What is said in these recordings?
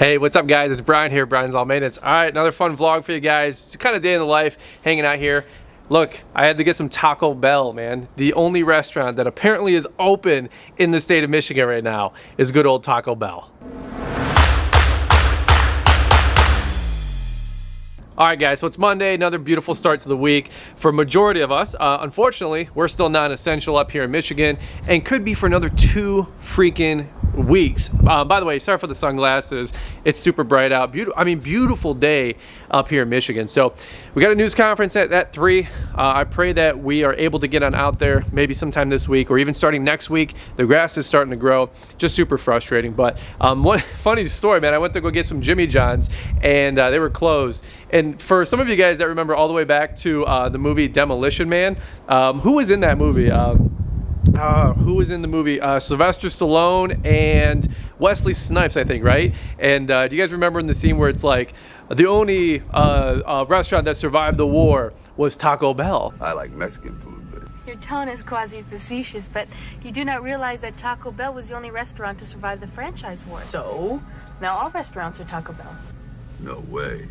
Hey, what's up guys? It's Brian here, Brian's All Maintenance. All right, another fun vlog for you guys. It's kind of day in the life, hanging out here. Look, I had to get some Taco Bell, man. The only restaurant that apparently is open in the state of Michigan right now is good old Taco Bell. All right guys, so it's Monday, another beautiful start to the week for a majority of us. Unfortunately, we're still non-essential up here in Michigan and could be for another 2 freaking weeks. By the way, sorry for the sunglasses. It's super bright out. Beautiful day up here in Michigan. So we got a news conference at 3. I pray that we are able to get on out there maybe sometime this week or even starting next week. The grass is starting to grow. Just super frustrating. But one funny story, man. I went to go get some Jimmy John's and they were closed. And for some of you guys that remember all the way back to the movie Demolition Man, who was in that movie? Who was in the movie? Sylvester Stallone and Wesley Snipes, I think, right? And do you guys remember in the scene where it's like the only restaurant that survived the war was Taco Bell? I like Mexican food, but... Your tone is quasi-facetious, but you do not realize that Taco Bell was the only restaurant to survive the franchise war. So, now all restaurants are Taco Bell. No way.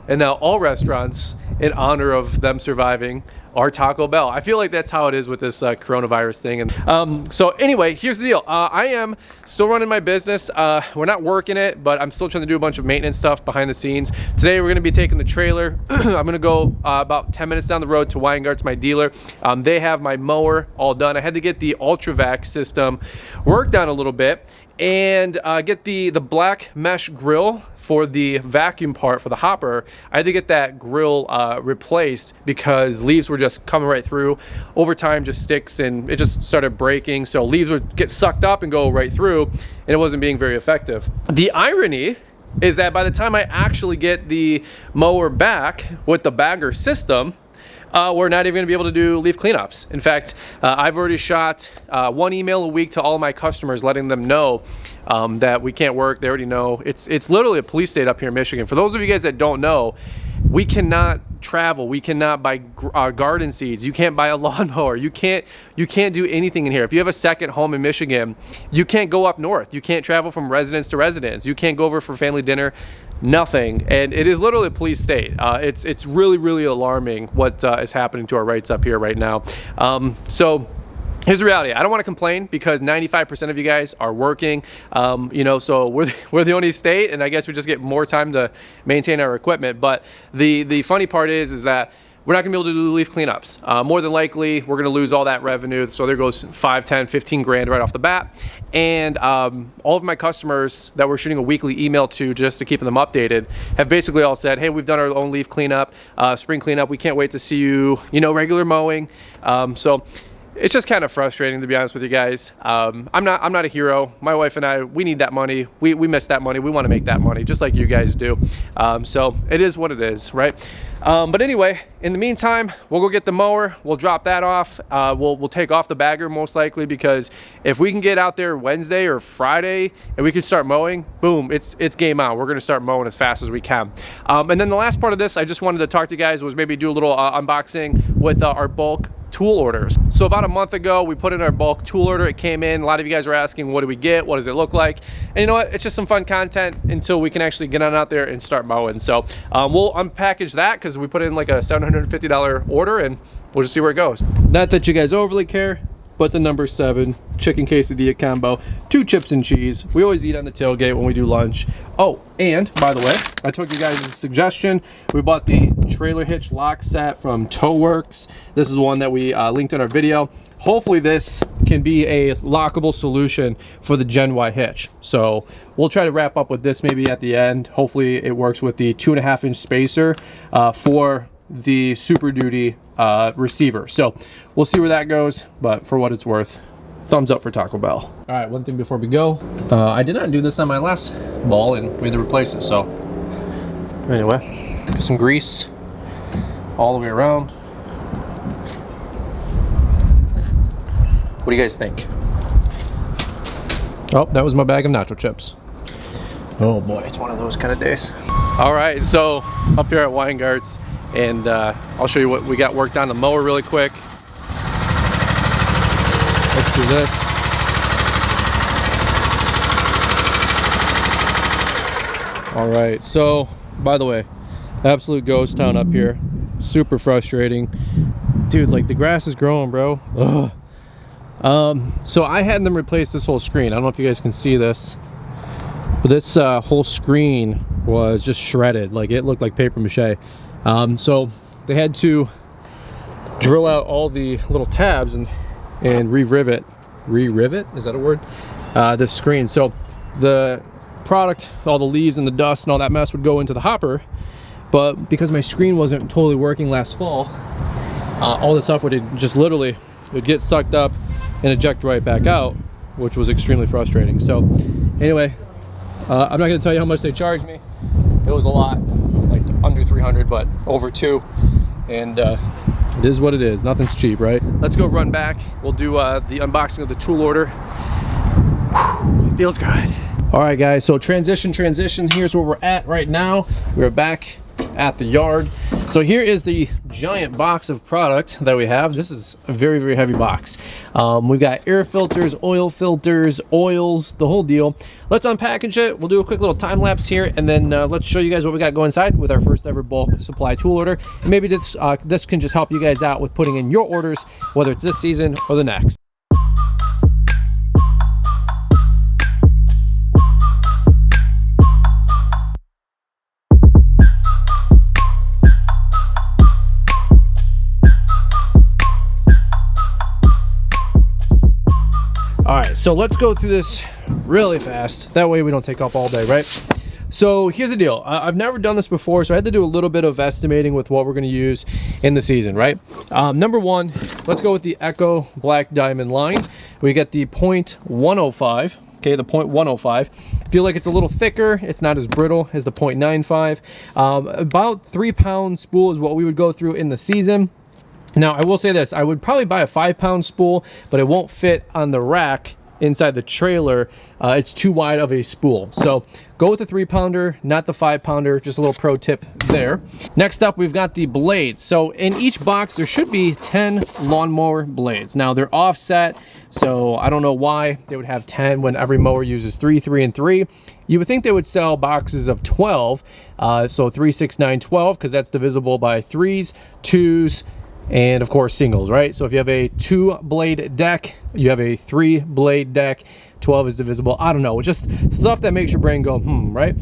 And now all restaurants, in honor of them surviving, are Taco Bell. I feel like that's how it is with this coronavirus thing. And so anyway, here's the deal. I am still running my business. We're not working it, but I'm still trying to do a bunch of maintenance stuff behind the scenes. Today we're gonna be taking the trailer. I'm gonna go about 10 minutes down the road to Weingart's, my dealer. They have my mower all done. I had to get the UltraVac system worked on a little bit and get the black mesh grill for the vacuum part for the hopper. I had to get that grill replaced because leaves were just coming right through. Over time, just sticks and it just started breaking. So leaves would get sucked up and go right through and it wasn't being very effective. The irony is that by the time I actually get the mower back with the bagger system, we're not even gonna be able to do leaf cleanups. In fact, I've already shot 1 email a week to all my customers letting them know that we can't work. They already know. It's literally a police state up here in Michigan. For those of you guys that don't know, we cannot travel. We cannot buy garden seeds. You can't buy a lawnmower. You can't do anything in here. If you have a second home in Michigan, you can't go up north. You can't travel from residence to residence. You can't go over for family dinner. Nothing. And it is literally a police state. It's really, really alarming what is happening to our rights up here right now. So here's the reality. I don't want to complain because 95% of you guys are working, you know, so we're the only state, and I guess we just get more time to maintain our equipment. But the funny part is that we're not gonna be able to do leaf cleanups. More than likely, we're gonna lose all that revenue. So there goes 5, 10, 15 grand right off the bat. And all of my customers that we're shooting a weekly email to just to keep them updated have basically all said, hey, we've done our own leaf cleanup, spring cleanup. We can't wait to see you, you know, regular mowing. So it's just kind of frustrating, to be honest with you guys. I'm not a hero. My wife and I, we need that money. We miss that money. We want to make that money just like you guys do. So it is what it is, right? But anyway, in the meantime, we'll go get the mower. We'll drop that off. We'll take off the bagger most likely, because if we can get out there Wednesday or Friday and we can start mowing, boom, it's game on. We're going to start mowing as fast as we can. And then the last part of this I just wanted to talk to you guys was maybe do a little unboxing with our bulk tool orders. So about a month ago, we put in our bulk tool order. It came in. A lot of you guys were asking, what do we get? What does it look like? And you know what? It's just some fun content until we can actually get on out there and start mowing. So we'll unpackage that because we put in like a $750 order and we'll just see where it goes. Not that you guys overly care, but the number 7 chicken quesadilla combo, 2 chips and cheese. We always eat on the tailgate when we do lunch. Oh, and by the way, I took you guys a suggestion. We bought the trailer hitch lock set from TowWorks. This is the one that we linked in our video. Hopefully this can be a lockable solution for the Gen Y hitch. So we'll try to wrap up with this maybe at the end. Hopefully it works with the 2.5-inch spacer for the Super Duty receiver. So we'll see where that goes, but for what it's worth, thumbs up for Taco Bell. All right, one thing before we go, I did not do this on my last ball and we had to replace it. So anyway, get some grease all the way around. What do you guys think? Oh, that was my bag of nacho chips. Oh boy, it's one of those kind of days. All right, so up here at Weingart's, and I'll show you what we got worked on the mower really quick. Let's do this. All right, so by the way, absolute ghost town up here. Super frustrating, dude. Like, the grass is growing, bro. Ugh. So I had them replace this whole screen. I don't know if you guys can see this, but this whole screen was just shredded. Like, it looked like paper mache. So they had to drill out all the little tabs and re-rivet, is that a word? This screen. So the product, all the leaves and the dust and all that mess would go into the hopper, but because my screen wasn't totally working last fall, all the stuff would just literally would get sucked up and eject right back out, which was extremely frustrating. So anyway, I'm not going to tell you how much they charged me. It was a lot, like under 300, but over 2, and it is what it is. Nothing's cheap, right? Let's go run back. We'll do the unboxing of the tool order. Whew, feels good. All right, guys, so transitions. Here's where we're at right now. We're back at the yard. So here is the giant box of product that we have. This is a very, very heavy box. We've got air filters, oil filters, oils, the whole deal. Let's unpackage it. We'll do a quick little time lapse here, and then let's show you guys what we got going inside with our first ever bulk supply tool order. And maybe this can just help you guys out with putting in your orders, whether it's this season or the next. All right, so let's go through this really fast. That way we don't take up all day, right? So here's the deal. I've never done this before, so I had to do a little bit of estimating with what we're gonna use in the season, right? Number one, let's go with the Echo Black Diamond line. We get the 0.105, okay, the 0.105. Feel like it's a little thicker. It's not as brittle as the 0.95. About 3 pound spool is what we would go through in the season. Now, I will say this, I would probably buy a 5 pound spool, but it won't fit on the rack inside the trailer. It's too wide of a spool. So go with the 3 pounder, not the 5 pounder, just a little pro tip there. Next up, we've got the blades. So in each box, there should be 10 lawnmower blades. Now they're offset, so I don't know why they would have 10 when every mower uses 3, 3, and 3. You would think they would sell boxes of 12, so 3, 6, 9, 12, because that's divisible by 3s, 2s, and of course singles, right? So if you have a 2 blade deck, you have a 3 blade deck, 12 is divisible. I don't know, just stuff that makes your brain go right?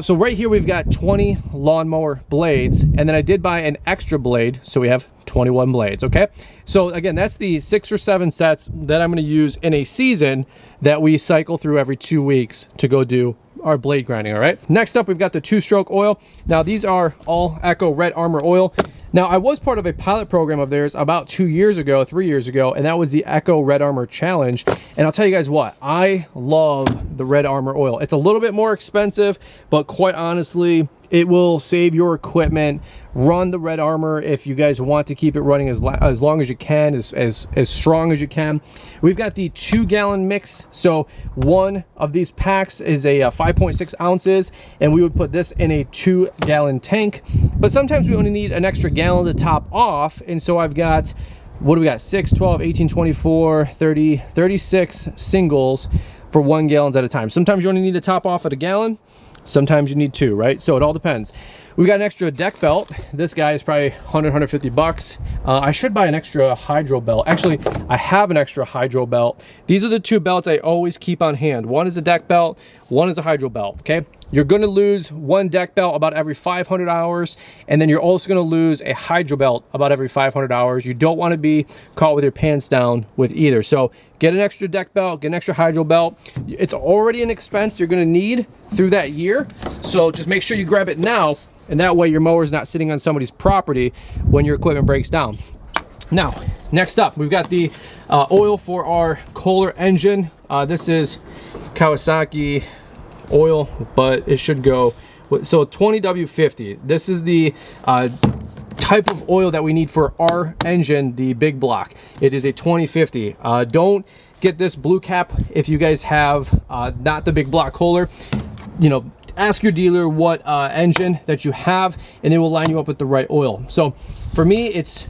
So right here we've got 20 lawnmower blades, and then I did buy an extra blade, so we have 21 blades. Okay, so again, that's the 6 or 7 sets that I'm going to use in a season that we cycle through every 2 weeks to go do our blade grinding. All right, next up we've got the 2-stroke oil. Now these are all Echo Red Armor oil. Now, I was part of a pilot program of theirs about 3 years ago, and that was the Echo Red Armor Challenge. And I'll tell you guys what, I love the Red Armor oil. It's a little bit more expensive, but quite honestly, it will save your equipment. Run the Red Armor if you guys want to keep it running as long as you can, as strong as you can. We've got the 2-gallon mix. So one of these packs is a 5.6 ounces, and we would put this in a 2-gallon tank. But sometimes we only need an extra gallon to top off, and so I've got, what do we got, 6, 12, 18, 24, 30, 36 singles for 1 gallons at a time. Sometimes you only need to top off at a gallon, sometimes you need 2, right? So it all depends. We got an extra deck belt. This guy is probably 100, 150 bucks. I should buy an extra hydro belt. Actually, I have an extra hydro belt. These are the 2 belts I always keep on hand. One is a deck belt, one is a hydro belt, okay? You're gonna lose 1 deck belt about every 500 hours, and then you're also gonna lose a hydro belt about every 500 hours. You don't wanna be caught with your pants down with either. So get an extra deck belt, get an extra hydro belt. It's already an expense you're gonna need through that year. So just make sure you grab it now, and that way your mower is not sitting on somebody's property when your equipment breaks down. Now, next up, we've got the oil for our Kohler engine. This is Kawasaki oil, but it should go, so 20W50. This is the type of oil that we need for our engine, the big block. It is a 2050. Don't get this blue cap if you guys have not the big block Kohler. You know, ask your dealer what engine that you have, and they will line you up with the right oil. So for me, it's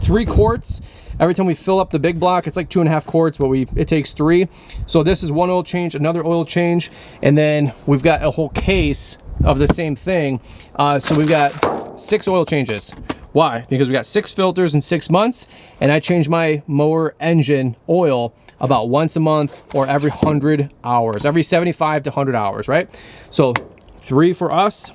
3 quarts. Every time we fill up the big block, it's like 2.5 quarts, but it takes 3. So this is 1 oil change, another oil change, and then we've got a whole case of the same thing. So we've got 6 oil changes. Why? Because we got 6 filters in 6 months, and I change my mower engine oil about once a month or every 100 hours, every 75 to 100 hours, right? So 3 for us,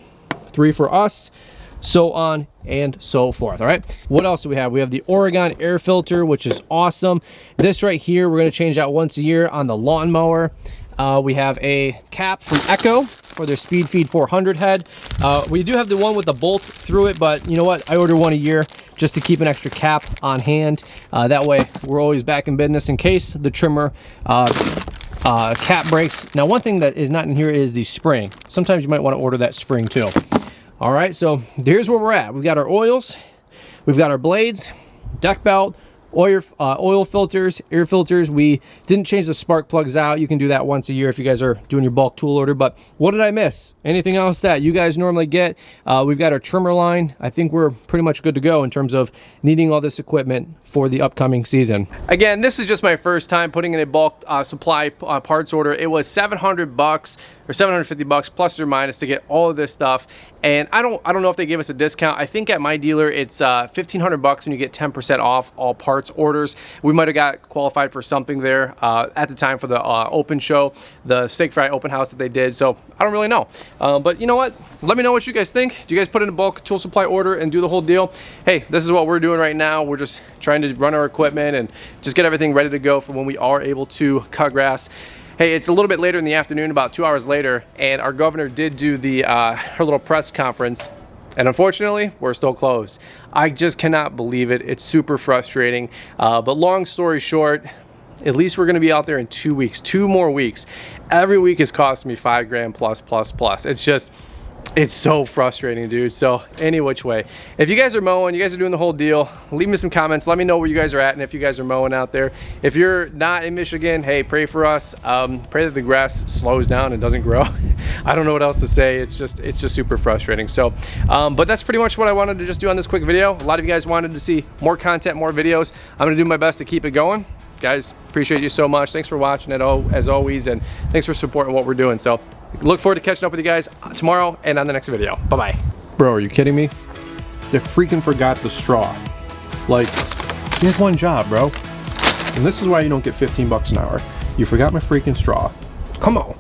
3 for us, so on and so forth. All right, what else do we have? We have the Oregon air filter, which is awesome. This right here, we're going to change out once a year on the lawnmower. We have a cap from Echo for their Speed Feed 400 head. We do have the one with the bolt through it, but you know what? I order one a year just to keep an extra cap on hand. That way we're always back in business in case the trimmer cap breaks. Now, one thing that is not in here is the spring. Sometimes you might want to order that spring too. All right, so here's where we're at. We've got our oils, we've got our blades, deck belt, oil filters, air filters. We didn't change the spark plugs out. You can do that once a year if you guys are doing your bulk tool order. But what did I miss? Anything else that you guys normally get? We've got our trimmer line. I think we're pretty much good to go in terms of needing all this equipment for the upcoming season. Again, this is just my first time putting in a bulk supply parts order. It was $700 or $750 plus or minus to get all of this stuff. And I don't know if they gave us a discount. I think at my dealer it's $1,500 and you get 10% off all parts orders. We might have got qualified for something there at the time for the open show, the steak fry open house that they did. So I don't really know. But you know what? Let me know what you guys think. Do you guys put in a bulk tool supply order and do the whole deal? Hey, this is what we're doing right now. We're just trying to run our equipment and just get everything ready to go for when we are able to cut grass. Hey, it's a little bit later in the afternoon, about 2 hours later, and our governor did do the her little press conference, and unfortunately, we're still closed. I just cannot believe it. It's super frustrating. But long story short, at least we're gonna be out there in 2 weeks, 2 more weeks. Every week is costing me $5 grand plus. It's just, it's so frustrating, dude. So any which way, if you guys are mowing, you guys are doing the whole deal, leave me some comments. Let me know where you guys are at and if you guys are mowing out there. If you're not in Michigan, hey, pray for us. Pray that the grass slows down and doesn't grow. I don't know what else to say. It's just super frustrating. So but that's pretty much what I wanted to just do on this quick video. A lot of you guys wanted to see more content, more videos. I'm gonna do my best to keep it going. Guys, appreciate you so much. Thanks for watching it as always, and thanks for supporting what we're doing. So look forward to catching up with you guys tomorrow and on the next video. Bye-bye. Bro, are you kidding me? They freaking forgot the straw. Like, he has one job, bro. And this is why you don't get 15 bucks an hour. You forgot my freaking straw. Come on.